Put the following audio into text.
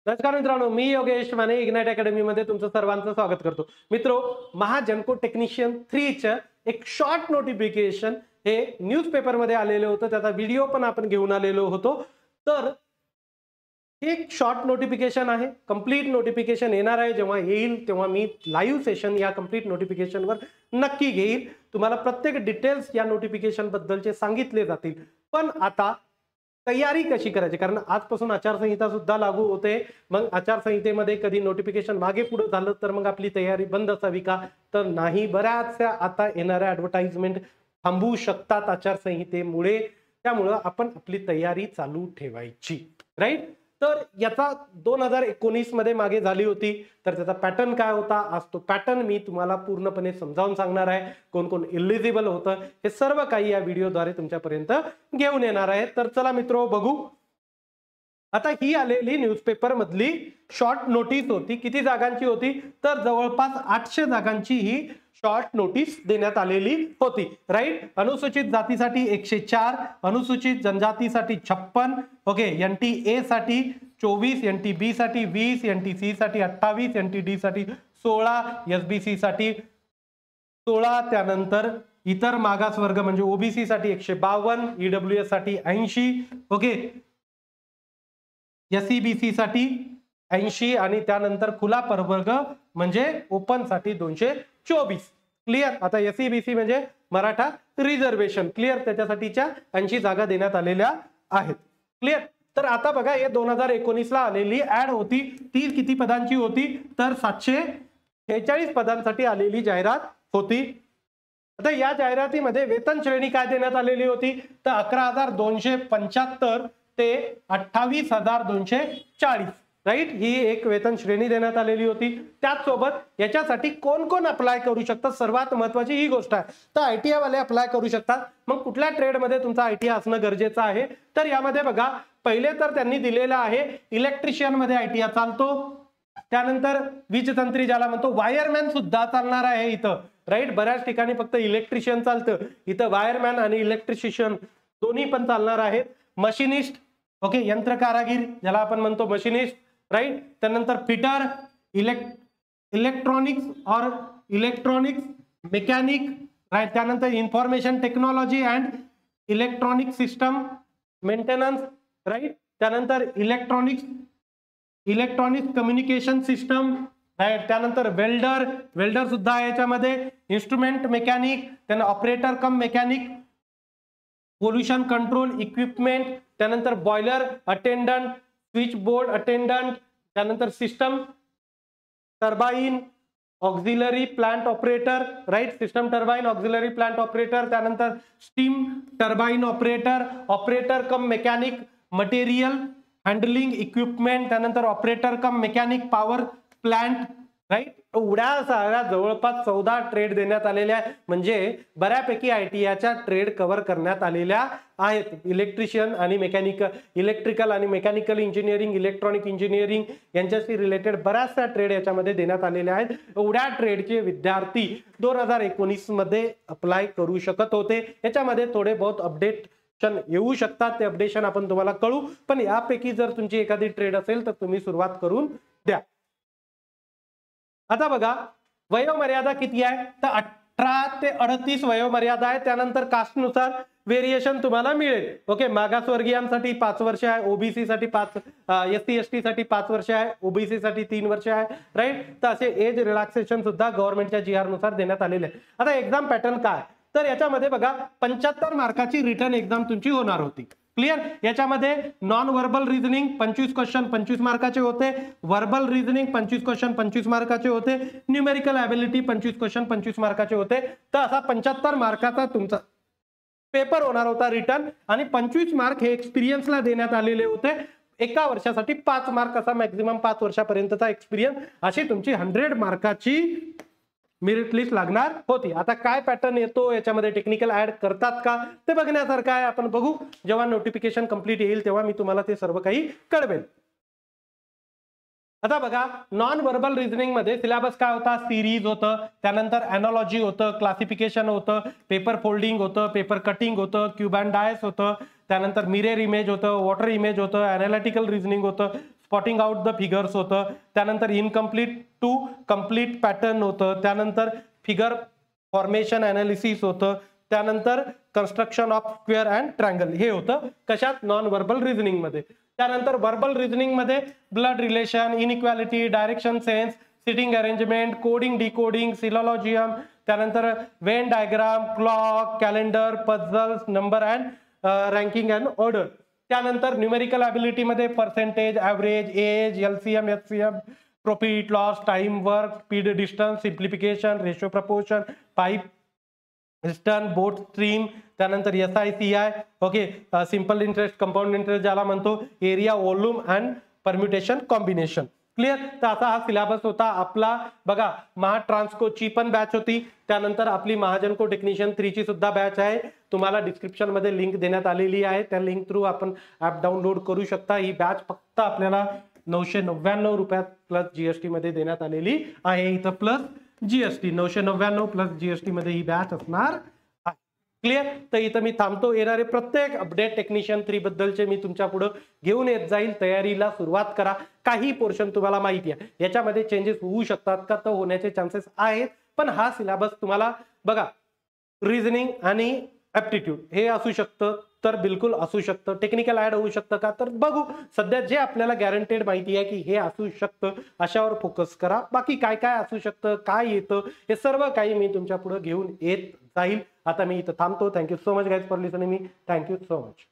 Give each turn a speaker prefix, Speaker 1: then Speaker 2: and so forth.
Speaker 1: नमस्कार मित्रांनो, मी Yogesh Mane ignite academy मध्ये तुमचं सर्वांचं स्वागत करतो. मित्रो, महाजनको टेक्निशियन 3 चं एक शॉर्ट नोटिफिकेशन हे न्यूजपेपर मध्ये आलेलं होतं. त्याचा व्हिडिओ पण आपण घेऊन आलेलो होतो. तर एक शॉर्ट नोटिफिकेशन आहे. कंप्लीट नोटिफिकेशन येणार आहे. जेव्हा येईल तेव्हा मी लाईव्ह सेशन या कंप्लीट नोटिफिकेशनवर नक्की घेईल. तुम्हाला प्रत्येक डिटेल्स या नोटिफिकेशन बद्दलचे सांगितले जातील. पण आता तयारी कशी करायची, कारण आजपासून आचारसंहिता सुद्धा लागू होते. मग आचारसंहितेमध्ये कधी नोटिफिकेशन मागे पुढे झालं तर मग आपली तयारी बंद असावी का? तर नाही. बऱ्याचशा आता येणाऱ्या ऍडव्हर्टाइजमेंट थांबवू शकतात आचारसंहितेमुळे. त्यामुळं आपण आपली तयारी चालू ठेवायची, राईट. तर याचा 2019 मध्ये मागे झाली होती. तर त्याचा पॅटर्न काय होता, आज तो पॅटर्न मी तुम्हाला पूर्णपणे समजावून सांगणार आहे. कोण कोण इलिजिबल होतं हे सर्व काही या व्हिडिओद्वारे तुमच्यापर्यंत घेऊन येणार आहे. तर चला मित्रो बघू. आता ही आलेली न्यूजपेपर मधली शॉर्ट नोटीस होती. किती जागांची होती? तर जवळपास 800 जागांची ही शॉर्ट नोटीस देण्यात आलेली होती, राईट. अनुसूचित जातीसाठी 104, अनुसूचित जनजातीसाठी 56, ओके, NTA साठी 24, NTB साठी 20, NTC साठी 28, NTD साठी 16, SBC साठी 16, त्यानंतर इतर मागासवर्ग म्हणजे OBC साठी 152, EWS साठी 80, ओके, SEBC साठी 80 आणि त्यानंतर खुला प्रवर्ग म्हणजे ओपन साठी 224. क्लिअर. आता SEBC म्हणजे मराठा रिझर्वेशन, क्लिअर. त्याच्यासाठीच्या 80 जागा देण्यात आलेल्या आहेत. क्लिअर. तर आता बघा, हे 2019 ला आलेली ऍड होती. ती किती पदांची होती? तर 746 पदांसाठी आलेली जाहिरात होती. आता या जाहिरातीमध्ये वेतन श्रेणी काय देण्यात आलेली होती? तर 11,275 ते 28,240, राईट. ही एक वेतन श्रेणी देण्यात आलेली होती. त्याचसोबत याच्यासाठी कोण कोण अप्लाय करू शकतात? सर्वात महत्वाची ही गोष्ट आहे. तर ITI वाले अप्लाय करू शकतात. मग कुठल्या ट्रेड मध्ये तुमचा ITI असणं गरजेचं आहे? तर यामध्ये बघा, पहिले तर त्यांनी दिलेलं आहे इलेक्ट्रिशियन मध्ये ITI चालतो. त्यानंतर वीजतंत्री ज्याला म्हणतो, वायरमॅन सुद्धा चालणार आहे इथं, राईट. बऱ्याच ठिकाणी फक्त इलेक्ट्रिशियन चालतं, इथं वायरमॅन आणि इलेक्ट्रिशियन दोन्ही पण चालणार आहेत. मशिनिस्ट, ओके, यंत्रकारागीर ज्याला आपण म्हणतो मशिनिस्ट, राईट. त्यानंतर फिटर, इलेक्ट्रॉनिक्स और इलेक्ट्रॉनिक्स मेकॅनिक, राईट. त्यानंतर information technology and electronic system maintenance, right. त्यानंतर इलेक्ट्रॉनिक्स कम्युनिकेशन सिस्टम, राईट. त्यानंतर वेल्डर सुद्धा आहे याच्यामध्ये. इन्स्ट्रुमेंट मेकॅनिक, त्यानंतर operator cum mechanic, pollution control equipment, त्यानंतर boiler attendant, switchboard attendant, त्यानंतर system turbine auxiliary plant operator, right. System turbine auxiliary plant operator, त्यानंतर steam turbine operator cum mechanic material handling equipment, त्यानंतर operator cum mechanic power plant, right. एवढ्या साऱ्या जवळपास 14 trade देण्यात आलेल्या आहे. म्हणजे बऱ्यापैकी ITIच्या ट्रेड कव्हर करण्यात आलेल्या आहेत. इलेक्ट्रिशियन आणि इलेक्ट्रिकल आणि मेकॅनिकल इंजिनिअरिंग, इलेक्ट्रॉनिक इंजिनिअरिंग यांच्याशी रिलेटेड बऱ्याचशा ट्रेड याच्यामध्ये देण्यात आलेल्या आहेत. एवढ्या ट्रेडचे विद्यार्थी 2019 मध्ये अप्लाय करू शकत होते. याच्यामध्ये थोडे बहुत अपडेशन येऊ शकतात. ते अपडेशन आपण तुम्हाला कळू. पण यापैकी जर तुमची एखादी ट्रेड असेल तर तुम्ही सुरुवात करून द्या. आता बघा, वयोमर्यादा किती आहे? तर 18 ते 38 वयोमर्यादा आहे. त्यानंतर कास्टनुसार व्हेरिएशन तुम्हाला मिळेल. ओके, मागासवर्गीयांसाठी 5 वर्ष आहे, OBC साठी 5, SC ST साठी 5 वर्ष आहे, OBC साठी 3 वर्ष आहे, राईट. तर असे एज रिलॅक्सेशन सुद्धा गव्हर्नमेंटच्या GR नुसार देण्यात आलेले आहे. आता एक्झाम पॅटर्न काय? तर याच्यामध्ये बघा, 75 मार्काची रिटर्न एक्झाम तुमची होणार होती. क्लिअर. याच्यामध्ये नॉन व्हर्बल रिझनिंग 25 क्वेश्चन 25 मार्काचे होते. व्हर्बल रिझनिंग 25 क्वेश्चन 25 मार्काचे होते. न्यूमेरिकल ॲबिलिटी 25 क्वेश्चन 25 मार्काचे होते. तर असा 75 मार्काचा तुमचा पेपर होणार होता रिटर्न. आणि 25 मार्क हे एक्सपिरियन्सला देण्यात आलेले होते. एका वर्षासाठी 5 मार्क असा मॅक्झिमम 5 वर्षापर्यंतचा एक्सपिरियन्स, अशी तुमची 100 मार्काची मेरिट लिस्ट लागणार होती. आता काय पॅटर्न येतो याच्यामध्ये, टेक्निकल ऍड करतात का ते बघण्यासारखं आहे. आपण बघू. जेव्हा नोटिफिकेशन कंप्लीट येईल तेव्हा मी तुम्हाला ते सर्व काही कळवेल. आता बघा, नॉन व्हर्बल रिझनिंग मध्ये सिलेबस काय होता? सिरीज होतं, त्यानंतर एनॉलॉजी होतं, क्लासिफिकेशन होतं, पेपर फोल्डिंग होतं, पेपर कटिंग होतं, क्यूब अँड डायस होतं, त्यानंतर मिरर इमेज होतं, वॉटर इमेज होतं, एनालिटिकल रिझनिंग होतं, स्पॉटिंग आउट द फिगर्स होतं, त्यानंतर इनकम्प्लीट टू कंप्लीट पॅटर्न होतं, त्यानंतर फिगर फॉर्मेशन अनालिसिस होतं, त्यानंतर construction of square and triangle हे होतं कशात नॉन व्हर्बल रिझनिंग मध्ये. त्यानंतर व्हर्बल रिझनिंग मध्ये blood relation, inequality, direction sense, sitting arrangement, coding decoding, syllogism, त्यानंतर Venn diagram, clock, calendar, puzzles, number and ranking and order. त्यानंतर न्यूमेरिकल ॲबिलिटी मध्ये percentage, average, age, LCM, HCM, profit loss, time, work, speed, distance, simplification, ratio proportion, pipe return, boat stream, त्यानंतर SI, okay, simple interest, compound interest ज्याला म्हणतो, area, volume and permutation combination. Clear. तर असा हा syllabus होता आपला. बघा महाट्रान्सकोची पण बॅच होती, त्यानंतर आपली महाजनको टेक्निशियन 3 ची सुद्धा बॅच आहे. तुम्हाला डिस्क्रिप्शन मध्ये लिंक देण्यात आलेली आहे, त्या लिंक थ्रू आपण ऍप डाउनलोड करू शकता. ही बॅच फक्त आपल्याला 999 रुपयात प्लस GST मध्ये देण्यात आलेली आहे. इथं प्लस GST 999 प्लस GST मध्ये ही बॅच असणार आहे. क्लिअर. तर इथं मी थांबतो. येणारे प्रत्येक अपडेट टेक्निशियन 3 बद्दलचे मी तुमच्या पुढे घेऊन येत जाईल. तयारीला सुरुवात करा. काही पोर्शन तुम्हाला माहिती आहे याच्यामध्ये चेंजेस होऊ शकतात का, तर होण्याचे चान्सेस आहेत, पण हा सिलेबस तुम्हाला बघा रिझनिंग आणि ऍप्टिट्यूड हे असू शकतं, तर बिलकुल असू शकतं. टेक्निकल ऍड होऊ शकतं का, तर बघू. सध्या जे आपल्याला गॅरंटेड माहिती आहे की हे असू शकतं अशावर फोकस करा. बाकी काय काय असू शकतं, काय येतं, हे सर्व काही मी तुमच्या पुढे घेऊन येत जाईल. आता मी इथं थांबतो. Thank you so much guys for listening me. Thank you so much.